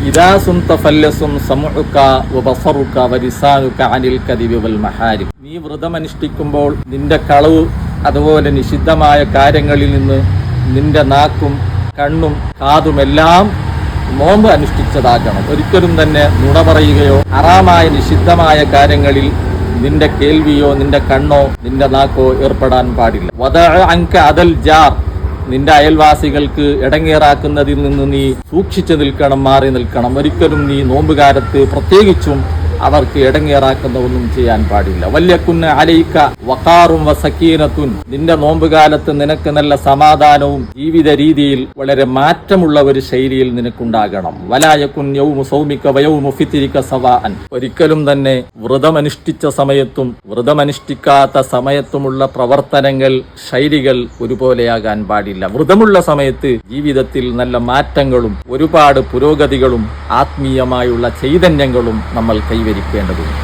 ഇദാ സുൻത ഫല്യസും സമഉക വബസറുക വലിസാനുക അനിൽ കദിബി വൽ മഹാരിം. നീ വ്രതമനുഷ്ഠിക്കുമ്പോൾ നിന്റെ കളവ് അതുപോലെ നിഷിദ്ധമായ കാര്യങ്ങളിൽ നിന്ന് നിന്റെ നാക്കും കണ്ണും കാതുമെല്ലാം നോമ്പ് അനുഷ്ഠിച്ചതാകണം. ഒരിക്കലും തന്നെ നുണ പറയുകയോ ഹറാമായ നിഷിദ്ധമായ കാര്യങ്ങളിൽ നിന്റെ കേൾവിയോ നിന്റെ കണ്ണോ നിന്റെ നാക്കോ ഏർപ്പെടാൻ പാടില്ല. വദഅ അൻക അദൽ ജാർ, നിന്റെ അയൽവാസികൾക്ക് ഇടങ്ങേറാക്കുന്നതിൽ നിന്ന് നീ സൂക്ഷിച്ചു നിൽക്കണം, മാറി നിൽക്കണം. ഒരിക്കലും നീ നോമ്പുകാലത്ത് പ്രത്യേകിച്ചും അവർക്ക് ഇടങ്ങേറാക്കുന്ന ഒന്നും ചെയ്യാൻ പാടില്ല. വല്യകുന്ന അലൈക വഖാറും വസക്കീനത്തുൻ, നിന്റെ നോമ്പുകാലത്ത് നിനക്ക് നല്ല സമാധാനവും ജീവിത രീതിയിൽ വളരെ മാറ്റമുള്ള ഒരു ശൈലിയിൽ നിനക്കുണ്ടാകണം. വലായകുൻ യൗമു സൗമിക വയൗമു ഫിത്രിക സവാഅൻ, ഒരിക്കലും തന്നെ വ്രതമനുഷ്ഠിച്ച സമയത്തും വ്രതമനുഷ്ഠിക്കാത്ത സമയത്തുമുള്ള പ്രവർത്തനങ്ങൾ ശൈലികൾ ഒരുപോലെയാകാൻ പാടില്ല. വ്രതമുള്ള സമയത്ത് ജീവിതത്തിൽ നല്ല മാറ്റങ്ങളും ഒരുപാട് പുരോഗതികളും ആത്മീയമായുള്ള ചൈതന്യങ്ങളും നമ്മൾ കൈവരിക്കേണ്ടതുണ്ട്.